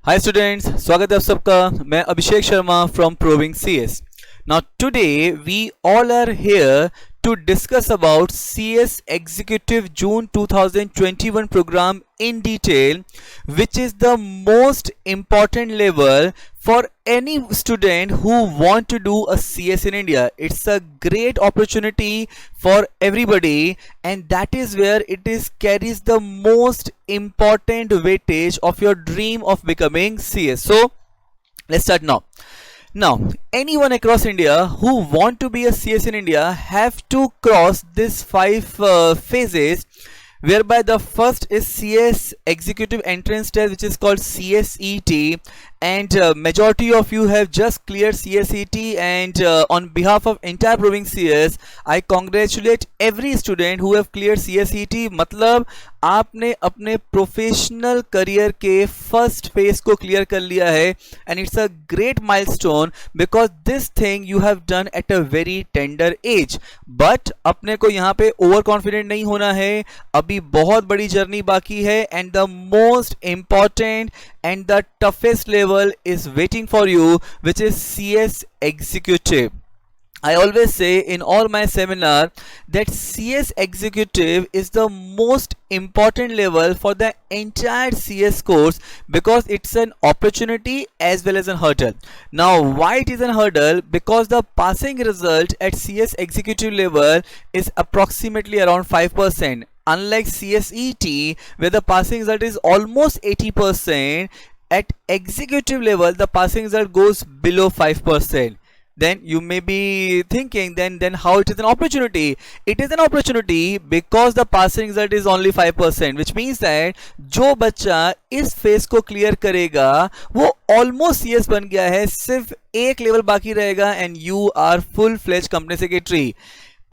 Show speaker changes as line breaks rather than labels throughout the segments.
Hi students, स्वागत है आप सबका। मैं Abhishek Sharma from proving CS. Now today we all are here to discuss about CS Executive June 2021 program in detail, which is the most important level for any student who want to do a CS in India. It's a great opportunity for everybody, and that is where it is carries the most important weightage of your dream of becoming CS. So let's start now. Now, anyone across India who want to be a CS in India have to cross these five phases, whereby the first is CS Executive Entrance Test, which is called CSET, and majority of you have just cleared CSET, and on behalf of entire Proving CS, I congratulate every student who have cleared CSET. मतलब आपने अपने professional career के first phase को clear कर लिया है, and it's a great milestone because this thing you have done at a very tender as. But अपने को यहाँ पे ओवर कॉन्फिडेंट नहीं होना है, अभी बहुत बड़ी जर्नी बाकी है, and the most important and the toughest level is waiting for you, which is CS Executive. I always say in all my seminar that CS Executive is the most important level for the entire CS course because it's an opportunity as well as a hurdle. Now why it is a hurdle? Because the passing result at CS Executive level is approximately around 5%. Unlike CSET, where the passing result is almost 80%, at executive level the passing result goes below 5%. Then you may be thinking, then how it is an opportunity? It is an opportunity because the passing result is only 5%, which means that जो बच्चा इस phase को clear करेगा वो almost CS बन गया है, सिर्फ एक लेवल बाकी रहेगा, and you are full fledge company secretary.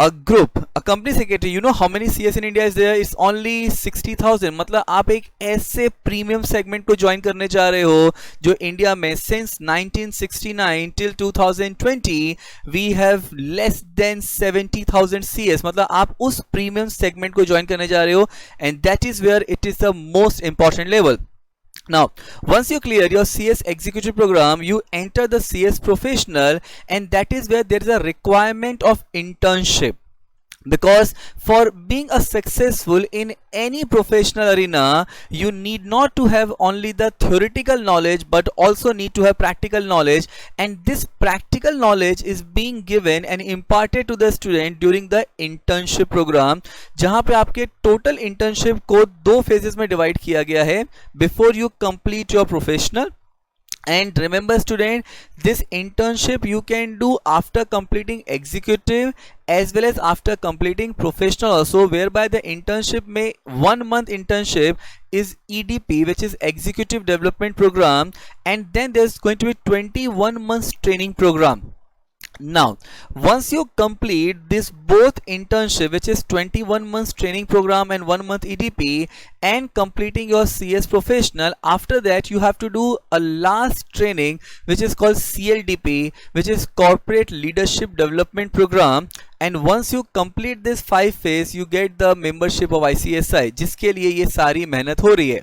A group, a company secretary, you know how many CS in India is there? It's only 60,000. मतलब आप एक ऐसे प्रीमियम सेगमेंट को ज्वाइन करने जा रहे हो जो इंडिया में since 1969 till 2020 we have less than 70,000 CS. मतलब आप उस प्रीमियम सेगमेंट को ज्वाइन करने जा रहे हो, and that is where it is the most important level. Now, once you clear your CS Executive program, you enter the CS Professional, and that is where there is a requirement of internship. Because for being a successful in any professional arena, you need not to have only the theoretical knowledge but also need to have practical knowledge, and this practical knowledge is being given and imparted to the student during the internship program, जहाँ पे आपके total internship को दो phases में divide किया गया है before you complete your professional. And remember student, this internship you can do after completing executive as well as after completing professional also, whereby the internship may 1 month internship is EDP, which is executive development program, and then there's going to be 21 months training program. Now once you complete this both internship, which is 21 months training program and 1 month EDP, and completing your CS professional, after that you have to do a last training which is called CLDP, which is corporate leadership development program. And once you complete this 5 phase, you get the membership of ICSI, जिसके लिए ये सारी मेहनत हो रही है.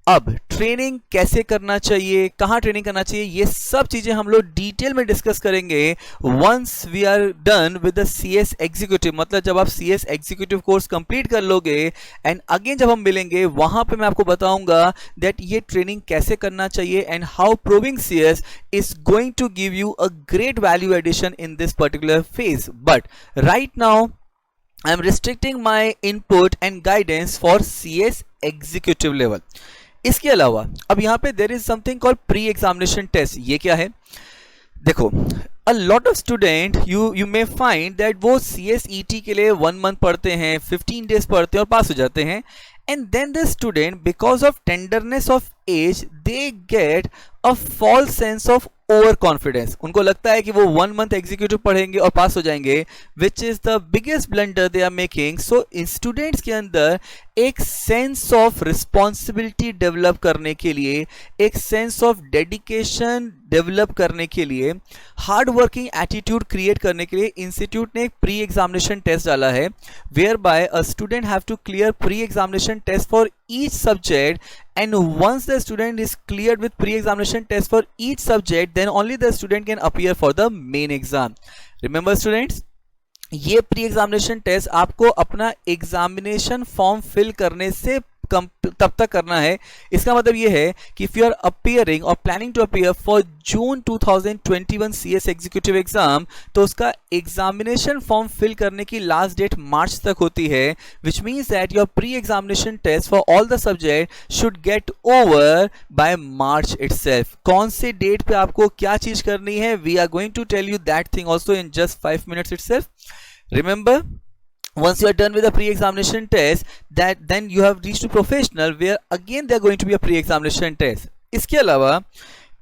अब training कैसे करना चाहिए, कहाँ ट्रेनिंग करना चाहिए, ये सब चीजें हम लोग डिटेल में डिस्कस करेंगे once we are done with the CS executive. मतलब जब आप CS एग्जीक्यूटिव कोर्स कंप्लीट कर लोगे, एंड अगेन जब हम मिलेंगे वहां पे मैं आपको बताऊंगा दैट ये ट्रेनिंग कैसे करना चाहिए, and how proving CS is going to give you a great value addition in this particular phase. But right now I am restricting my input and guidance for CS executive level. इसके अलावा अब यहाँ पे there is something called pre examination test. ये क्या है? देखो, a lot of student you may find that वो CSET के लिए 1 month पढ़ते हैं, 15 days पढ़ते हैं और पास हो जाते हैं, and then the student because of tenderness of age they get a false sense of over confidence. उनको लगता है कि वो 1 month एग्जीक्यूटिव पढ़ेंगे और पास हो जाएंगे, which is the biggest blunder they are making. So students के अंदर एक सेंस ऑफ रिस्पॉन्सिबिलिटी डेवलप करने के लिए, एक सेंस ऑफ डेडिकेशन डेवलप करने के लिए, हार्ड वर्किंग एटीट्यूड क्रिएट करने के लिए इंस्टीट्यूट ने एक प्री एग्जामिनेशन टेस्ट डाला है, whereby a student have to clear pre examination test for each subject, and once the student is cleared with pre-examination test for each subject, then only the student can appear for the main exam. Remember students, ये pre examination test आपको अपना examination form fill करने से तब तक करना है. इसका मतलब ये है कि इफ यू आर अपियरिंग और planning to appear for June 2021 CS executive exam, तो उसका एग्जामिनेशन फॉर्म फिल करने की लास्ट डेट मार्च तक होती है, which means that your pre examination test for all the subject should get over by March itself. कौन से डेट पे आपको क्या चीज करनी है, we are going to tell you that thing also in just 5 minutes itself. Remember, once you are done with the pre-examination test, that then you have reached to professional, where again there are going to be a pre-examination test. इसके अलावा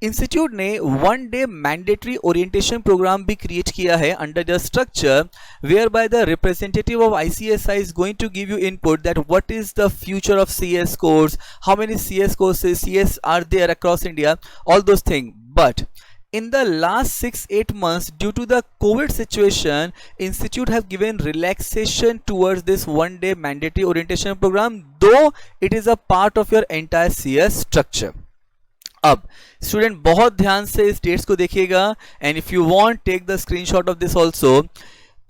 institute ने 1 day mandatory orientation programme भी create किया है under the structure, where by the representative of ICSI is going to give you input that what is the future of CS course, how many CS courses CS are there across India, all those thing. But in the last 6-8 months, due to the COVID situation, institute have given relaxation towards this 1 day mandatory orientation program, though it is a part of your entire CS structure. अब student बहुत ध्यान से इस dates को देखिएगा, and if you want take the screenshot of this also.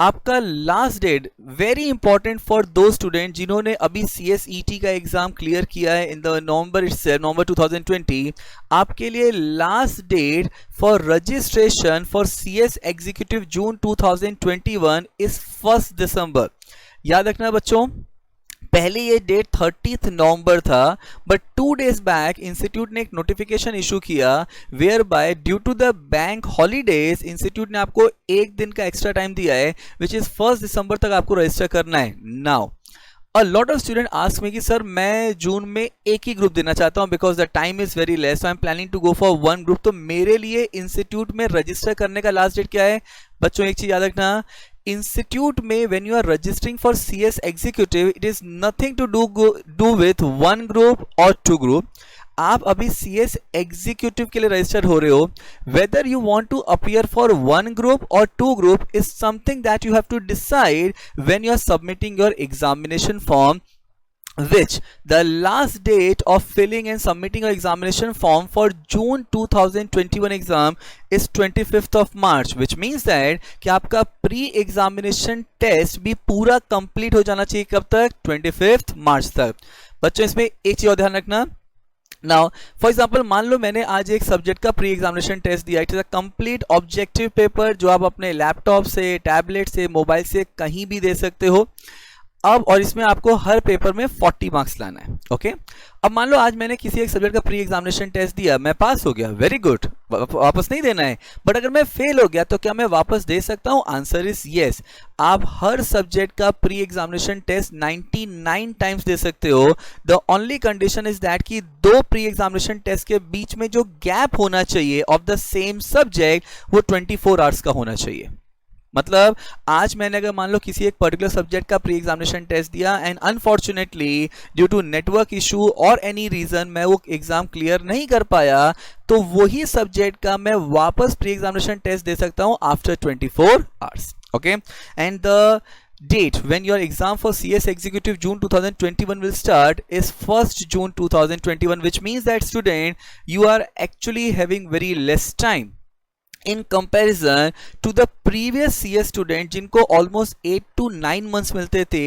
आपका last date very important for those student जिन्होंने अभी CSET का एग्जाम क्लियर किया है इन द नवंबर 2020. आपके लिए last date for registration for CS executive June 2021 is 1 December. याद रखना बच्चों, पहले ये डेट 30 नवंबर था, बट 2 days बैक इंस्टीट्यूट ने एक नोटिफिकेशन इशू किया, where by due to the bank holidays institute ने आपको एक दिन का एक्स्ट्रा टाइम दिया है, विच इज 1 दिसंबर तक आपको रजिस्टर करना है. Now a lot of student ask me कि सर मैं जून में एक ही ग्रुप देना चाहता हूं because the time is very less, so I am planning to go for 1 group. तो मेरे लिए इंस्टीट्यूट में रजिस्टर करने का लास्ट डेट क्या है बच्चों, एक चीज याद रखना, इंस्टीट्यूट में when you are registering for CS executive it is nothing to do with 1 group और 2 ग्रुप. आप अभी CS एग्जीक्यूटिव के लिए रजिस्टर हो रहे हो, whether you want to appear for 1 group और 2 group is something that you have to decide when you are submitting your examination form, which the last date of filling and submitting your examination form for June 2021 exam is 25th of March, which means that कि आपका pre examination test भी पूरा complete हो जाना चाहिए कब तक, 25th मार्च तक. बच्चों इसमें एक चीज और ध्यान रखना. नाउ फॉर एग्जाम्पल मान लो मैंने आज एक सब्जेक्ट का प्री एग्जामिनेशन टेस्ट दिया, it is a complete objective paper जो आप अपने लैपटॉप से, टैबलेट से, मोबाइल से कहीं भी दे सकते हो. अब और इसमें आपको हर पेपर में 40 मार्क्स लाना है. ओके, अब मान लो आज मैंने किसी एक सब्जेक्ट का प्री एग्जामिनेशन टेस्ट दिया, मैं पास हो गया, वेरी गुड, वापस नहीं देना है. बट अगर मैं फेल हो गया तो क्या मैं वापस दे सकता हूं? Answer is yes. आप हर सब्जेक्ट का प्री एग्जामिनेशन टेस्ट 99 टाइम्स दे सकते हो. The only condition is that कि 2 प्री एग्जामिनेशन टेस्ट के बीच में जो गैप होना चाहिए ऑफ द सेम सब्जेक्ट वो 24 आवर्स का होना चाहिए. मतलब आज मैंने अगर मान लो किसी एक पर्टिकुलर सब्जेक्ट का प्री एग्जामिनेशन टेस्ट दिया and unfortunately due to network issue और एनी रीजन मैं वो एग्जाम क्लियर नहीं कर पाया, तो वही सब्जेक्ट का मैं वापस प्री एग्जामिनेशन टेस्ट दे सकता हूं after 24 hours. Okay, and the date when your exam for CS executive June 2021 will start is 1st June 2021, which means that student you are actually having very less time in comparison to the previous CS student जिनको almost 8 to 9 months मिलते थे.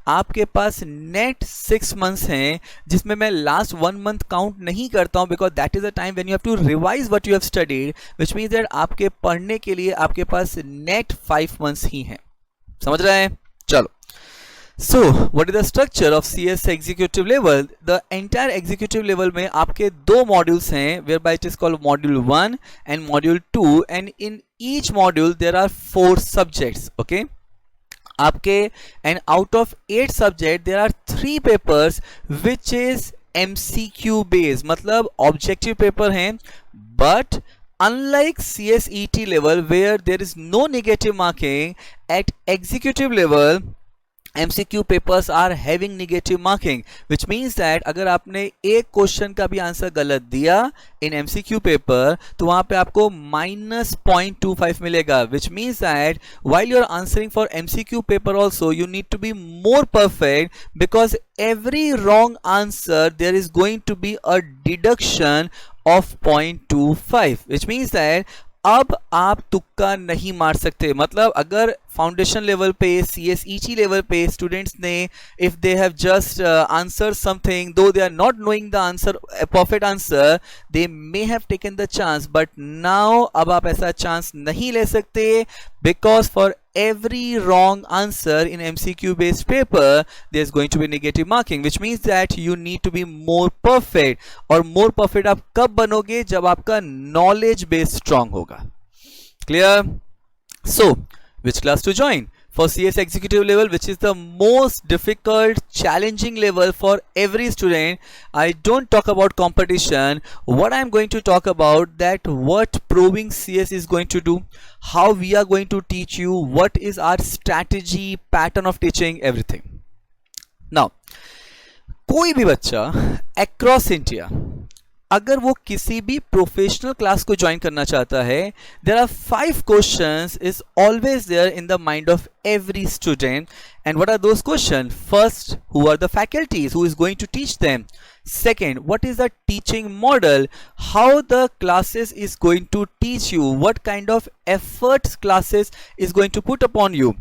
आपके पास net 6 months हैं जिसमें मैं last 1 month count नहीं करता हूं because that is the time when you have to revise what you have studied, which means that आपके पढ़ने के लिए आपके पास net 5 months ही हैं. समझ रहे हैं? चलो, so what is the structure of CS executive level? The entire executive level में आपके 2 modules हैं, whereby it is called module 1 and module 2, and in each module there are 4 subjects. Okay, आपके and out of 8 subjects there are 3 papers which is MCQ based, मतलब objective paper हैं. But unlike CSET level where there is no negative marking, at executive level MCQ papers are having negative marking, which means that अगर आपने एक question का भी answer गलत दिया इन MCQ paper तो वहां पे आपको -0.25 मिलेगा, विच means that while you are answering for MCQ paper also you need to be more perfect, because every wrong answer there is going to be a deduction of 0.25, which means that अब आप तुक्का नहीं मार सकते. मतलब अगर foundation level पे CSEG level पे स्टूडेंट्स ने if they have just answer something though they are not knowing the answer perfect answer they may have taken the chance, but now अब आप ऐसा चांस नहीं ले सकते, because for every wrong answer in MCQ based paper there is going to be negative marking, which means that you need to be more perfect. और more perfect आप कब बनोगे? जब आपका knowledge base strong होगा. Clear? So which class to join for CS executive level, which is the most difficult challenging level for every student? I don't talk about competition. What I am going to talk about that what Proving CS is going to do, how we are going to teach you, what is our strategy, pattern of teaching, everything. Now कोई भी बच्चा across India अगर वो किसी भी professional class को join करना चाहता है, there are 5 questions is always there in the mind of every student. And what are those questions? First, who are the faculties who is going to teach them? Second, what is the teaching model? How the classes is going to teach you? What kind of efforts classes is going to put upon you?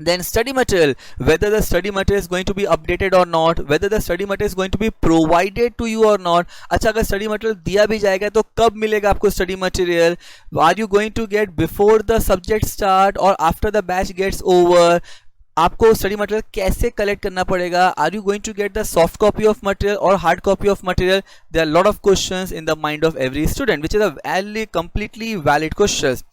Then study material, whether the study material is going to be updated or not, whether the study material is going to be provided to you or not. अच्छा अगर study material दिया भी जाएगा तो कब मिलेगा आपको study material? Are you going to get before the subject start or after the batch gets over? आपको स्टडी मटेरियल कैसे कलेक्ट करना पड़ेगा? Are you going to get the soft copy of material और hard copy of material? There are lot of questions in the mind of every student, which is a valid completely valid questions.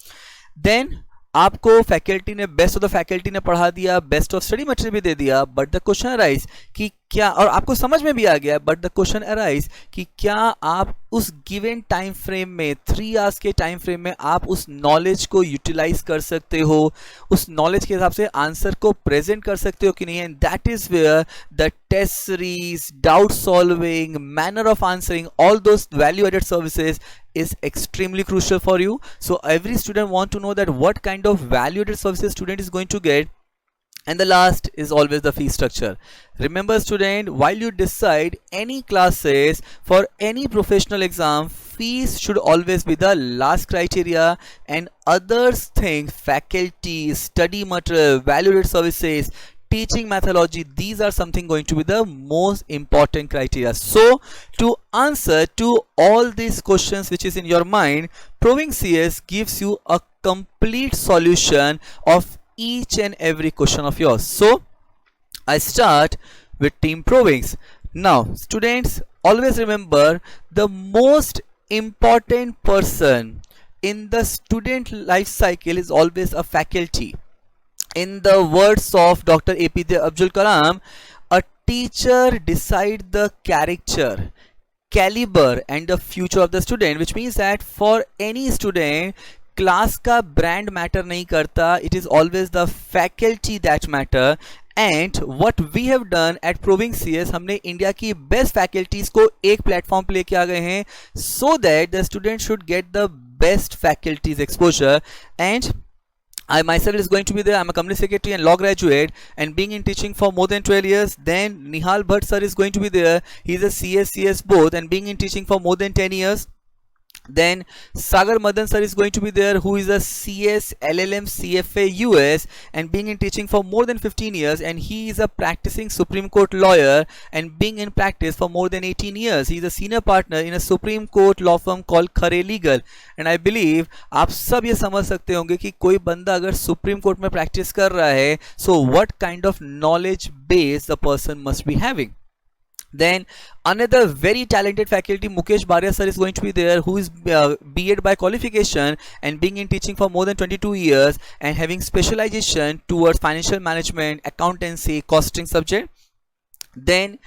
Then आपको faculty ने best of the faculty ने पढ़ा दिया, best of study material भी दे दिया, but the question arise कि क्या, और आपको समझ में भी आ गया, बट द क्वेश्चन अराइज कि क्या आप उस गिवन टाइम फ्रेम में 3 आवर्स के टाइम फ्रेम में आप उस नॉलेज को यूटिलाइज कर सकते हो, उस नॉलेज के हिसाब से आंसर को प्रेजेंट कर सकते हो कि नहीं. And that is where the test series, doubt solving, manner of answering, all those value added services is extremely crucial for you. So every student want to know that what kind of value added services student is going to get. And the last is always the fee structure. Remember student, while you decide any classes for any professional exam, fees should always be the last criteria, and others think faculty, study material, value added services, teaching methodology, these are something going to be the most important criteria. So to answer to all these questions which is in your mind, Proving CS gives you a complete solution of each and every question of yours. So I start with Team Provings. Now students, always remember the most important person in the student life cycle is always a faculty. In the words of Dr. APJ Abdul Kalam, a teacher decide the character, caliber and the future of the student, which means that for any student class का brand matter नहीं करता, it is always the faculty that matter. And what we have done at Proving CS, हमने India की best faculties को एक platform पे लेके आ गए हैं, so that the student should get the best faculties exposure. And I myself is going to be there. I'm a company secretary and law graduate and being in teaching for more than 12 years. Then Nihal Bhatt sir is going to be there. He's a CS both and being in teaching for more than 10 years. Then Sagar Madan sir is going to be there, who is a CS LLM CFA US and being in teaching for more than 15 years, and he is a practicing Supreme Court lawyer and being in practice for more than 18 years. He is a senior partner in a Supreme Court law firm called Khare Legal. And I believe आप सब ये समझ सकते होंगे कि कोई बंदा अगर सुप्रीम कोर्ट में प्रैक्टिस कर रहा है, so what kind of knowledge base the person must be having. Then another very talented faculty, Mukesh Baria sir is going to be there, who is B.Ed by qualification and being in teaching for more than 22 years and having specialization towards financial management, accountancy, costing subject. Then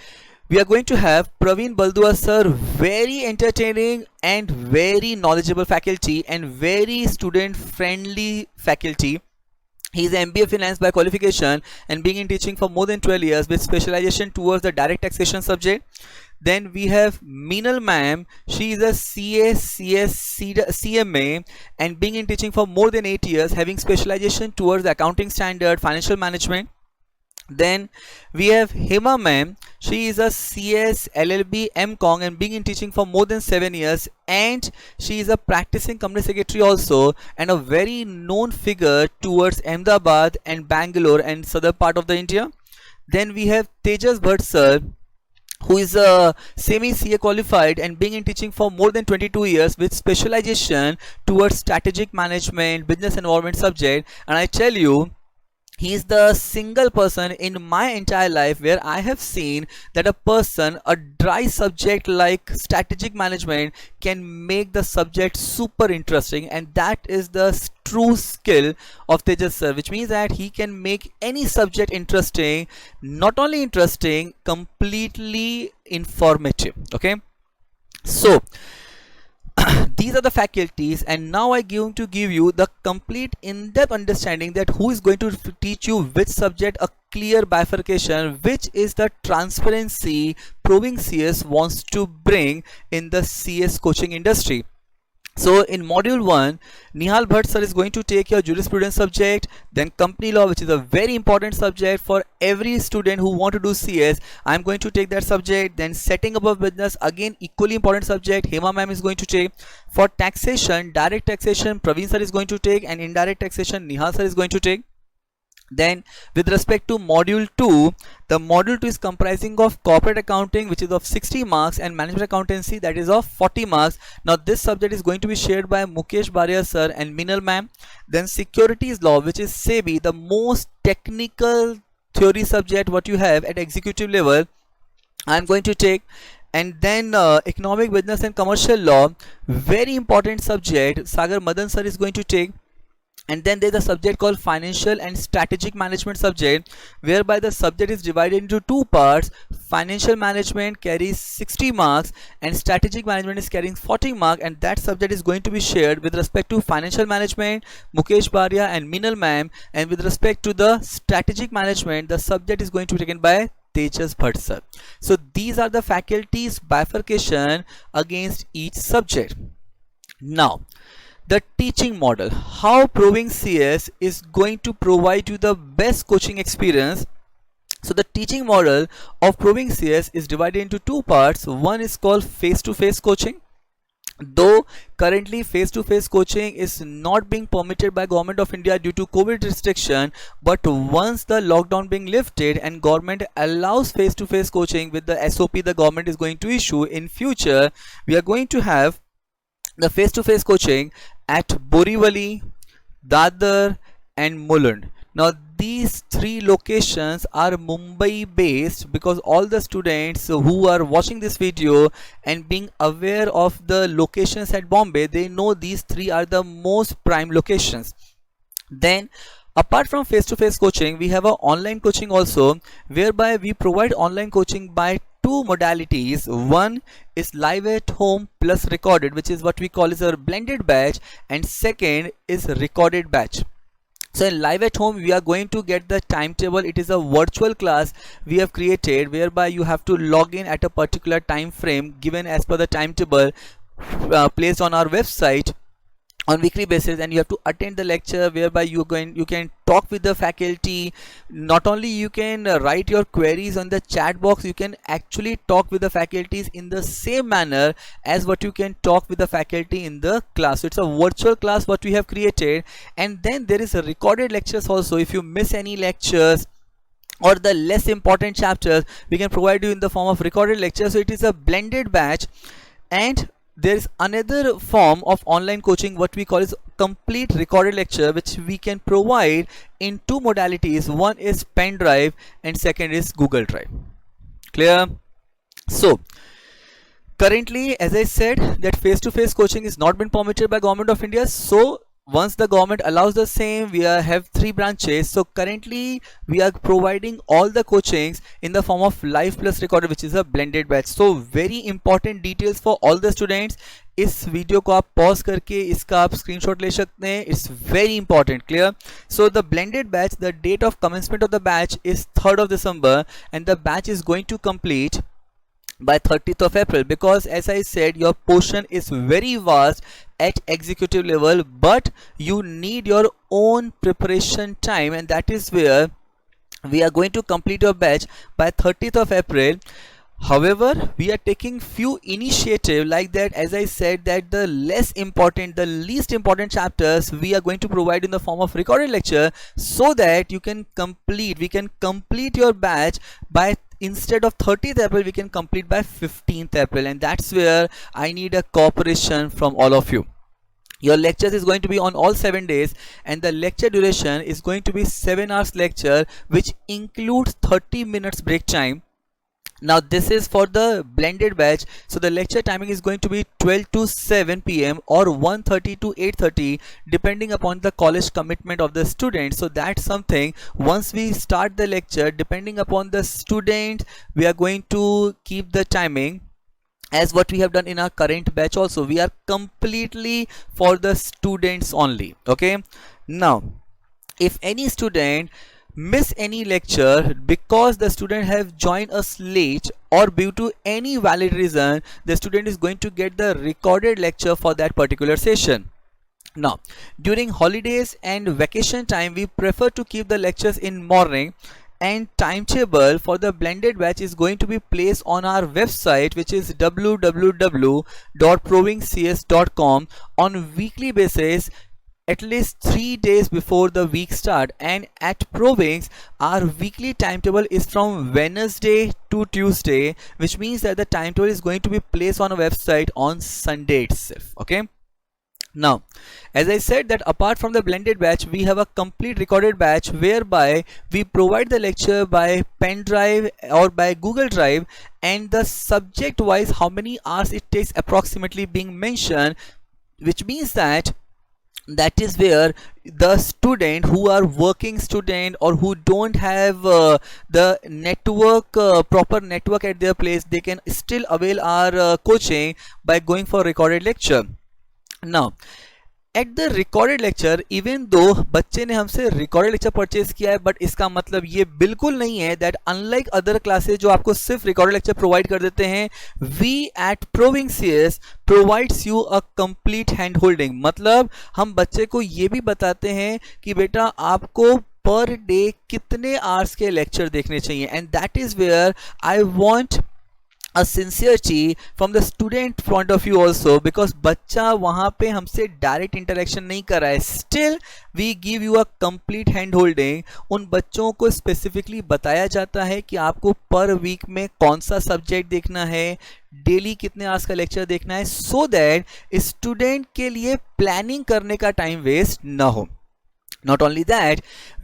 we are going to have Praveen Baldua sir, very entertaining and very knowledgeable faculty and very student friendly faculty. He is an MBA Finance by qualification and being in teaching for more than 12 years with specialization towards the direct taxation subject. Then we have Meenal ma'am. She is a CMA and being in teaching for more than 8 years, having specialization towards the accounting standard, financial management. Then we have Hema ma'am. She is a CS LLB MCong and being in teaching for more than 7 years, and she is a practicing company secretary also and a very known figure towards Ahmedabad and Bangalore and southern part of the India. Then we have Tejas Bhatt sir, who is a semi CA qualified and being in teaching for more than 22 years with specialization towards strategic management, business environment subject. And I tell you, he is the single person in my entire life where I have seen that a dry subject like strategic management can make the subject super interesting, and that is the true skill of Tejas sir, which means that he can make any subject interesting, not only interesting, completely informative. Okay, so these are the faculties, and now I going to give you the complete in-depth understanding that who is going to teach you which subject, a clear bifurcation, which is the transparency Proving CS wants to bring in the CS coaching industry. So in module 1, Nihal Bhatt sir is going to take your jurisprudence subject, then company law, which is a very important subject for every student who want to do CS. I'm going to take that subject. Then setting up a business, again equally important subject, Hema ma'am is going to take. For taxation, direct taxation, Praveen sir is going to take, and indirect taxation, Nihal sir is going to take. Then with respect to module 2, the module 2 is comprising of corporate accounting, which is of 60 marks, and management accountancy, that is of 40 marks. Now this subject is going to be shared by Mukesh Baria sir and Meenal ma'am. Then securities law, which is SEBI, the most technical theory subject what you have at executive level, I'm going to take. And then economic, business and commercial law, very important subject, Sagar Madan sir is going to take. And then there's a subject called financial and strategic management subject, whereby the subject is divided into two parts. Financial management carries 60 marks and strategic management is carrying 40 marks, and that subject is going to be shared with respect to financial management, Mukesh Baria and Meenal ma'am, and with respect to the strategic management, the subject is going to be taken by Tejas Bhatt sir. So these are the faculties bifurcation against each subject. Now the teaching model, how Proving CS is going to provide you the best coaching experience. So the teaching model of Proving CS is divided into two parts. One is called face-to-face coaching. Though currently face-to-face coaching is not being permitted by Government of India due to COVID restriction, but once the lockdown being lifted and government allows face-to-face coaching with the SOP the government is going to issue in future, we are going to have the face-to-face coaching at Borivali, Dadar and Mulund. Now these three locations are Mumbai based, because all the students who are watching this video and being aware of the locations at Bombay, they know these three are the most prime locations. Then apart from face-to-face coaching, we have a online coaching also, whereby we provide online coaching by two modalities. One is live at home plus recorded, which is what we call is a blended batch, and second is recorded batch. So in live at home, we are going to get the timetable. It is a virtual class we have created, whereby you have to log in at a particular time frame given as per the timetable placed on our website on weekly basis, and you have to attend the lecture, whereby you can talk with the faculty. Not only you can write your queries on the chat box, you can actually talk with the faculties in the same manner as what you can talk with the faculty in the class. So it's a virtual class what we have created. And then there is a recorded lectures also. If you miss any lectures or the less important chapters, we can provide you in the form of recorded lectures. So it is a blended batch. And there is another form of online coaching what we call is complete recorded lecture, which we can provide in two modalities. One is pen drive and second is Google Drive. Clear? So currently, as I said, that face-to-face coaching is not been permitted by Government of India, so once the government allows the same, we have 3 branches. So currently we are providing all the coachings in the form of live plus recorded, which is a blended batch. So very important details for all the students. इस video को आप pause करके इसका आप screenshot ले सकते हैं. It's very important. Clear? So the blended batch, the date of commencement of the batch is 3rd of December and the batch is going to complete by 30th of April, because as I said, your portion is very vast at executive level, but you need your own preparation time, and that is where we are going to complete your batch by 30th of April. However, we are taking few initiative like that. As I said, that the least important chapters we are going to provide in the form of recorded lecture, so that we can complete your batch by, instead of 30th April, we can complete by 15th April, and that's where I need a cooperation from all of you. Your lectures is going to be on all 7 days, and the lecture duration is going to be 7 hours lecture, which includes 30 minutes break time. Now this is for the blended batch, so the lecture timing is going to be 12 to 7 p.m. or 1:30 to 8:30, depending upon the college commitment of the student. So that's something, once we start the lecture, depending upon the student, we are going to keep the timing as what we have done in our current batch also. We are completely for the students only. Okay, now if any student miss any lecture because the student have joined us late, or due to any valid reason, the student is going to get the recorded lecture for that particular session. Now during holidays and vacation time, we prefer to keep the lectures in morning, and timetable for the blended batch is going to be placed on our website, which is www.provingcs.com, on weekly basis, at least 3 days before the week start. And at Provings, our weekly timetable is from Wednesday to Tuesday, which means that the timetable is going to be placed on a website on Sunday itself. Okay, now as I said that apart from the blended batch, we have a complete recorded batch, whereby we provide the lecture by pen drive or by Google Drive, and the subject wise how many hours it takes approximately being mentioned, which means that is where the student who are working student, or who don't have the network, proper network at their place, they can still avail our coaching by going for recorded lecture. Now at the recorded lecture, even though बच्चे ने हमसे recorded lecture purchase किया है, but इसका मतलब ये बिल्कुल नहीं है that unlike other classes जो आपको सिर्फ recorded lecture provide कर देते हैं, we at Proving CS provides you a complete hand holding. मतलब हम बच्चे को ये भी बताते हैं कि बेटा आपको पर डे कितने आवर्स के लेक्चर देखने चाहिए, and that is where I want a sincerity from the student point of view also, because बच्चा वहाँ पे हमसे डायरेक्ट इंटरेक्शन नहीं कर रहा है, still we give you a complete hand holding. उन बच्चों को स्पेसिफिकली बताया जाता है कि आपको पर वीक में कौन सा सब्जेक्ट देखना है, डेली कितने आवर्स का लेक्चर देखना है, सो दैट स्टूडेंट के लिए प्लानिंग करने का टाइम वेस्ट ना हो. Not only that,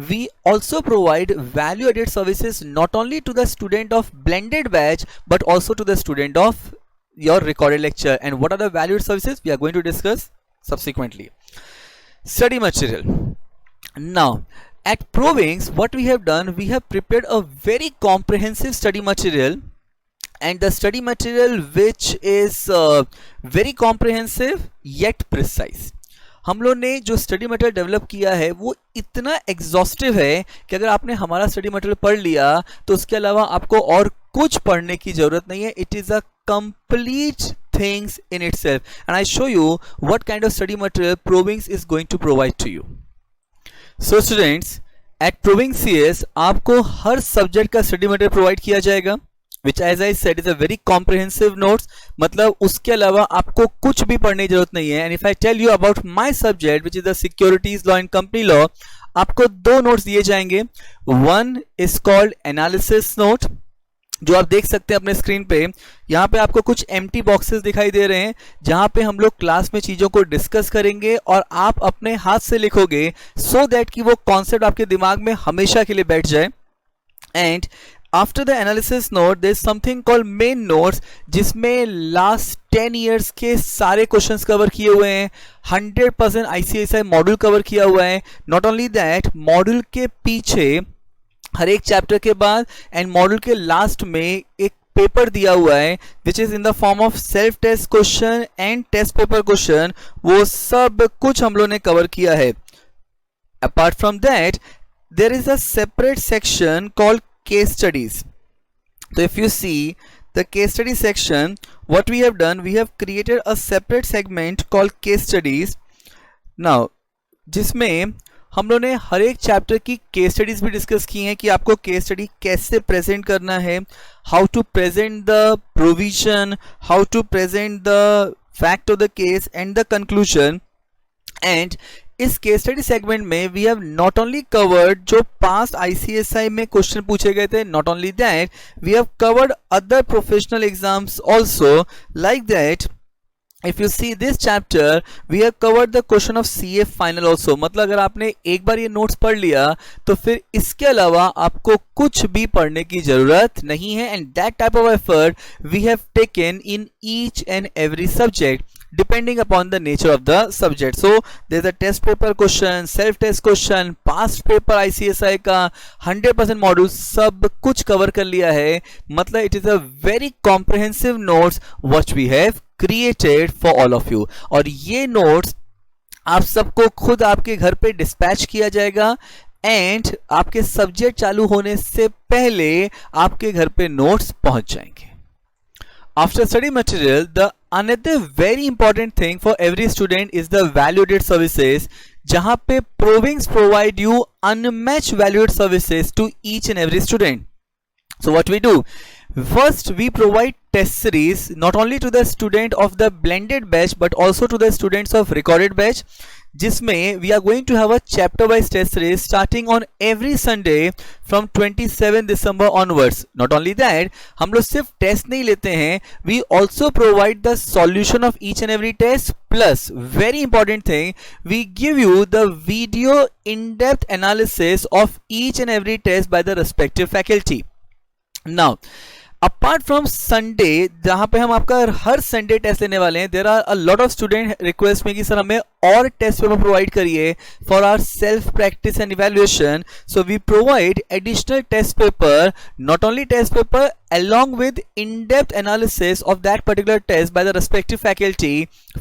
we also provide value added services not only to the student of blended batch, but also to the student of your recorded lecture. And what are the value added services we are going to discuss subsequently. Study material. Now at Provings, what we have done, we have prepared a very comprehensive study material, and the study material which is very comprehensive yet precise. हम लोग ने जो study material develop किया है वो इतना exhaustive है कि अगर आपने हमारा स्टडी मटेरियल पढ़ लिया तो उसके अलावा आपको और कुछ पढ़ने की जरूरत नहीं है. It is a complete things in itself, and I show you what kind of study material provings is going to provide to you. So students, at proving CS आपको हर सब्जेक्ट का स्टडी मटेरियल प्रोवाइड किया जाएगा, which as I said is a very comprehensive notes. मतलब उसके अलावा आपको कुछ भी पढ़ने की जरूरत नहीं है. And if I tell you about my subject, which is the securities law and company law, आपको 2 नोट्स दिए जाएंगे. One is called analysis note, जो आप देख सकते हैं अपने स्क्रीन पे. यहाँ पे आपको कुछ एम्प्टी बॉक्सेस दिखाई दे रहे हैं जहाँ पे हम लोग क्लास में चीजों को डिस्कस करेंगे और आप अपने हाथ से लिखोगे, सो दैट कि वो कॉन्सेप्ट आपके दिमाग में हमेशा के लिए बैठ जाए. And after the analysis note there is something called main notes, जिसमें लास्ट 10 ईयर्स के सारे क्वेश्चंस कवर किए हुए हैं, 100% आईसीएसआई मॉड्यूल कवर किया हुआ है. नॉट ओनली दैट, मॉड्यूल के पीछे हर एक चैप्टर के बाद एंड मॉड्यूल के लास्ट में एक पेपर दिया हुआ है which is in the form of self test question and test paper question. वो सब कुछ हम लोगों ने कवर किया है. Apart from that there is a separate section called case studies. So if you see the case study section, what we have done, we have created a separate segment called case studies. Now जिसमें हम लोगों ने हर एक chapter की case studies भी discuss की हैं कि आपको केस स्टडी कैसे प्रेजेंट करना है, how to present the provision, how to present the fact of the case and the conclusion. And इस केस स्टडी सेगमेंट में we have not only covered जो पास्ट आईसीएसआई में क्वेश्चन पूछे गए थे, not only that we have covered other professional exams also. Like that if you see this chapter we have covered the question of CA final also. मतलब अगर आपने एक बार ये नोट्स पढ़ लिया तो फिर इसके अलावा आपको कुछ भी पढ़ने की जरूरत नहीं है. And that type of effort we have taken in each and every subject depending upon the nature of the subject. So there's a test paper question, self test question, past paper ICSI का 100% module सब कुछ cover कर लिया है. मतलब it is a very comprehensive notes what we have created for all of you. और ये notes आप सबको खुद आपके घर पे डिस्पैच किया जाएगा एंड आपके सब्जेक्ट चालू होने से पहले आपके घर पे नोट्स पहुंच जाएंगे. After study material, the another very important thing for every student is the value-added services, जहां पे Provings provide you unmatched value-added services to each and every student. So what we do? First, we provide test series not only to the student of the blended batch but also to the students of recorded batch, जिसमें we are going to have a chapter wise test series starting on every Sunday from 27 December onwards. Not only that, हम लोग सिर्फ test नहीं लेते हैं, we also provide the solution of each and every test plus very important thing, we give you the video in-depth analysis of each and every test by the respective faculty. Now apart from Sunday जहां पे हम आपका हर Sunday test लेने वाले हैं, there are a lot of student request में कि sir हमें और टेस्ट पेपर प्रोवाइड करिए for our self practice and evaluation. So we provide additional test paper, not only test paper along with in-depth analysis of that particular test by the respective faculty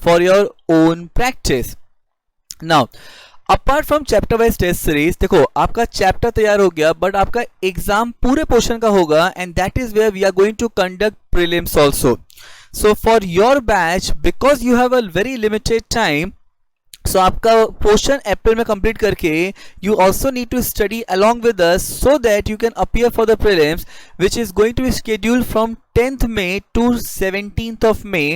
for your own practice. Now apart from chapter wise test series, देखो आपका chapter तैयार हो गया but आपका exam पूरे portion का होगा and that is where we are going to conduct prelims also. So for your batch because you have a very limited time, so आपका पोर्शन अप्रैल में कंप्लीट करके you also need to study along with us so that you can appear for the prelims which is going to be scheduled from 10th May to 17th of May.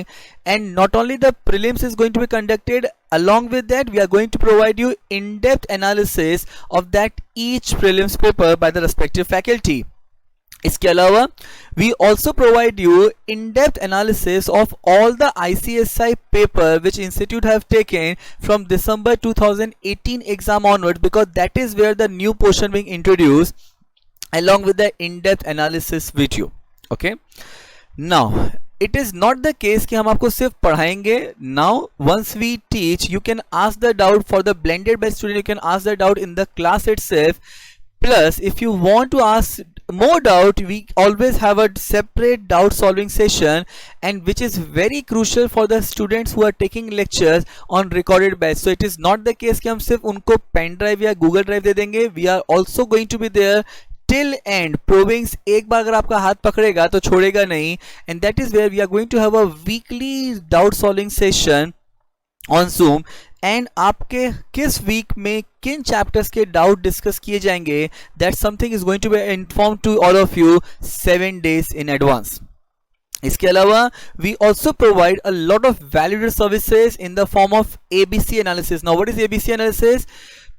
And not only the prelims is going to be conducted, along with that we are going to provide you in-depth analysis of that each prelims paper by the respective faculty. इसके अलावा we also provide you in-depth analysis of all the ICSI paper which institute have taken from December 2018 exam onwards, because that is where the new portion being introduced along with the in-depth analysis video. Okay, now it is not the case कि हम आपको सिर्फ पढ़ाएंगे. Now once we teach you can ask the doubt for the blended batch student, you can ask the doubt in the class itself. Plus if you want to ask more doubt, we always have a separate doubt solving session and which is very crucial for the students who are taking lectures on recorded batch. So it is not the case कि हम सिर्फ उनको pen drive या Google drive दे देंगे. We are also going to be there till end. Provings एक बार अगर आपका हाथ पकड़ेगा तो छोड़ेगा नहीं, and that is where we are going to have a weekly doubt solving session on Zoom. And आपके किस वीक में किन चैप्टर्स के डाउट डिस्कस किए जाएंगे, that something is going to be inform to all of you 7 days in advance. इसके अलावा we also provide a lot of valuable services in the form of ABC analysis. Now what is ABC analysis?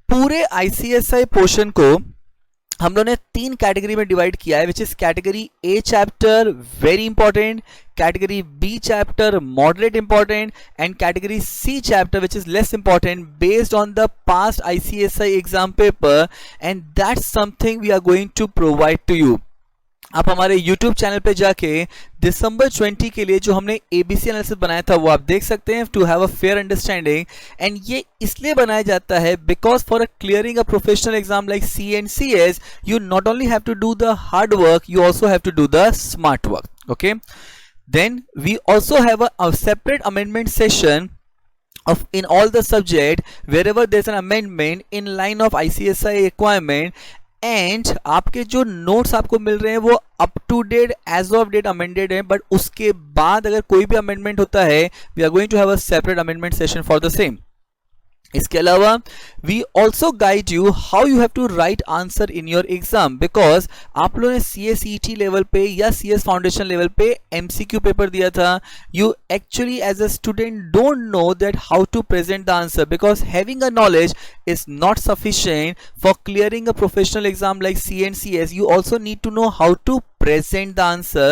पूरे ICSI portion को हम लोगों ने 3 category में divide किया है, which is category A chapter very important, category B chapter moderate important and category C chapter which is less important based on the past ICSI exam paper, and that's something we are going to provide to you. आप हमारे YouTube channel पे जाके दिसंबर 20 के लिए जो हमने ABC analysis बनाया था वो आप देख सकते हैं to have a fair understanding. And ये इसलिए बनाया जाता है because for clearing a professional exam like CNCS you not only have to do the hard work, you also have to do the smart work. Okay, then we also have a separate amendment session of in all the subject wherever there's an amendment in line of ICSI requirement. And आपके जो notes आपको मिल रहे हैं वो up to date as of date amended है, but उसके बाद अगर कोई भी अमेंडमेंट होता है we are going to have a separate amendment session for the same. इसके अलावा we also guide you how you have to write answer in your exam, because आप लोगों ने CSET लेवल पे या CS फाउंडेशन लेवल पे MCQ paper दिया था। You actually as a student don't know that how to present the answer, because having a knowledge is not sufficient for clearing a professional exam like CNCS. You also need to know how to present the answer,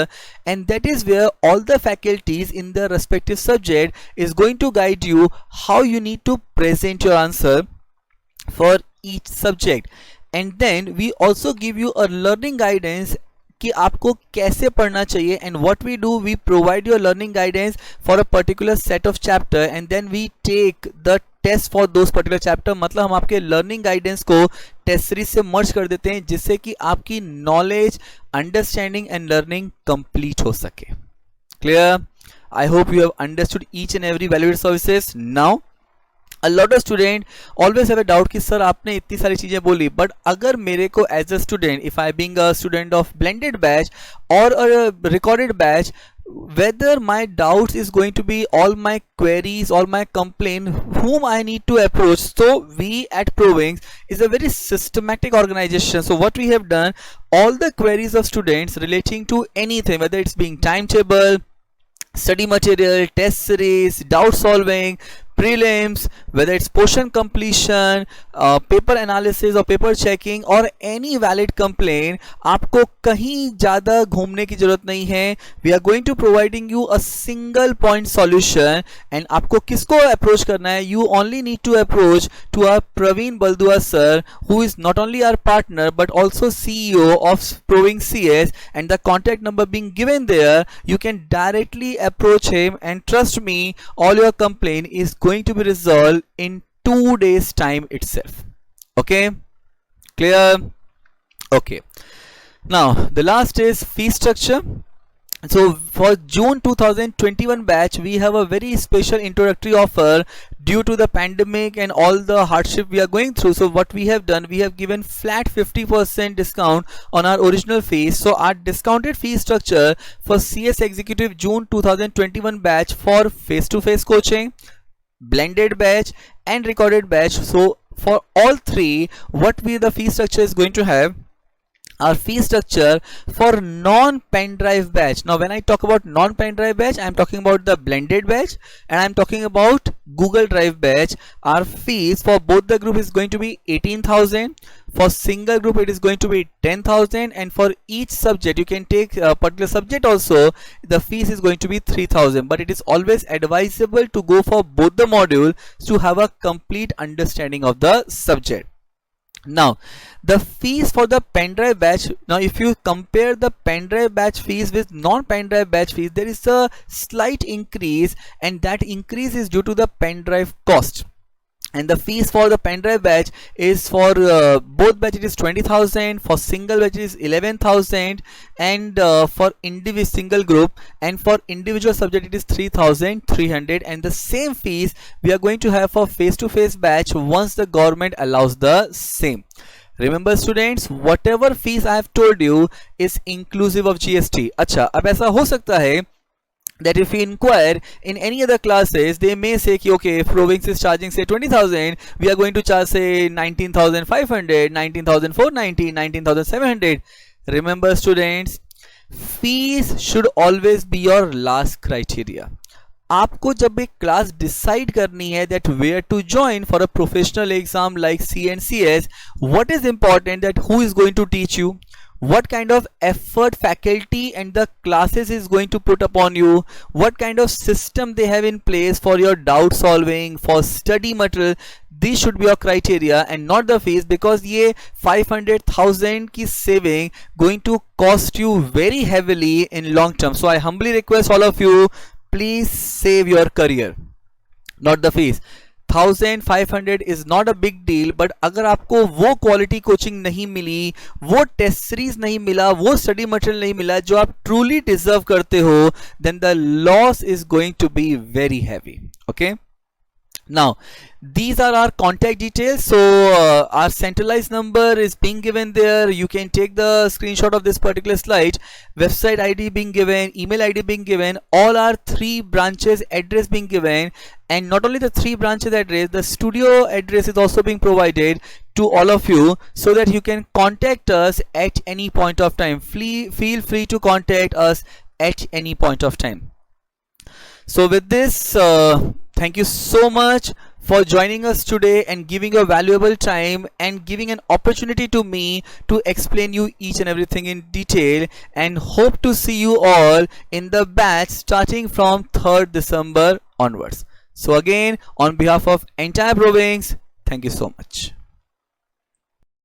and that is where all the faculties in the respective subject is going to guide you how you need to present your answer for each subject. And then we also give you a learning guidance कि आपको कैसे पढ़ना चाहिए, and what we do, we provide your learning guidance for a particular set of chapter and then we take the test for those particular chapter. मतलब हम आपके learning guidance को test series से मर्ज कर देते हैं जिससे कि आपकी knowledge, understanding and learning complete हो सके। Clear? I hope you have understood each and every valuable services. Now a lot of student always have a doubt कि सर आपने इतनी सारी चीजें बोली, बट अगर मेरे को as a student, if I being a student of blended batch or a recorded batch, whether my doubts is going to be all my queries, all my complaint, whom I need to approach. So we at ProWings is a very systematic organization. So what we have done, all the queries of students relating to anything, whether it's being timetable, study material, test series, doubt solving, prelims, whether it's portion completion, paper analysis or paper checking or any valid complaint, आपको कहीं ज़्यादा घूमने की ज़रूरत नहीं है। We are going to providing you a single point solution, and आपको किसको approach करना है? You only need to approach to our Praveen Baldua sir, who is not only our partner but also CEO of ProWings CS, and the contact number being given there. You can directly approach him, and trust me, all your complaint is going to be resolved in 2 days time itself. Okay, clear? Okay, now the last is fee structure. So for June 2021 batch we have a very special introductory offer due to the pandemic and all the hardship we are going through. So what we have done, we have given flat 50% discount on our original fees. So our discounted fee structure for CS Executive June 2021 batch for face-to-face coaching, blended batch and recorded batch. So for all three, what the fee structure is going to have, our fee structure for non-pen drive batch. Now when I talk about non-pen drive batch, I am talking about the blended batch and I am talking about Google Drive batch. Our fees for both the group is going to be 18,000. For single group it is going to be 10,000, and for each subject, you can take a particular subject also, the fees is going to be 3,000. But it is always advisable to go for both the modules to have a complete understanding of the subject. Now the fees for the pen drive batch, now if you compare the pen drive batch fees with non-pen drive batch fees, there is a slight increase, and that increase is due to the pen drive cost. And the fees for the pen drive batch is for both batch it is 20,000, for single batch it is 11,000, and for individual single group, and for individual subject it is 3,300. And the same fees we are going to have for face-to-face batch once the government allows the same. Remember students, whatever fees I have told you is inclusive of GST. अच्छा, अब ऐसा हो सकता है that if we inquire in any other classes, they may say कि okay, if ProWings is charging say 20,000, we are going to charge say 19,500, 19,490, 19,700. Remember students, fees should always be your last criteria. आपको जब एक class decide करनी है that where to join for a professional exam like CNCS, what is important that who is going to teach you, what kind of effort faculty and the classes is going to put upon you, what kind of system they have in place for your doubt solving, for study material. This should be your criteria and not the fees, because ये 500,000 की saving going to cost you very heavily in long term. So I humbly request all of you, please save your career, not the fees. 1500 is not a big deal, but अगर आपको वो quality coaching नहीं मिली, वो test series नहीं मिला, वो study material नहीं मिला जो आप ट्रूली डिजर्व करते हो, then the loss is going to be very heavy. Okay, now these are our contact details. So our centralized number is being given there. You can take the screenshot of this particular slide. Website ID being given, email ID being given, all our 3 branches address being given, and not only the 3 branches address, the studio address is also being provided to all of you, so that you can contact us at any point of time. Feel free to contact us at any point of time. So with this, thank you so much for joining us today and giving your valuable time and giving an opportunity to me to explain you each and everything in detail, and hope to see you all in the batch starting from 3rd December onwards. So again, on behalf of entire Pro Wings, thank you so much.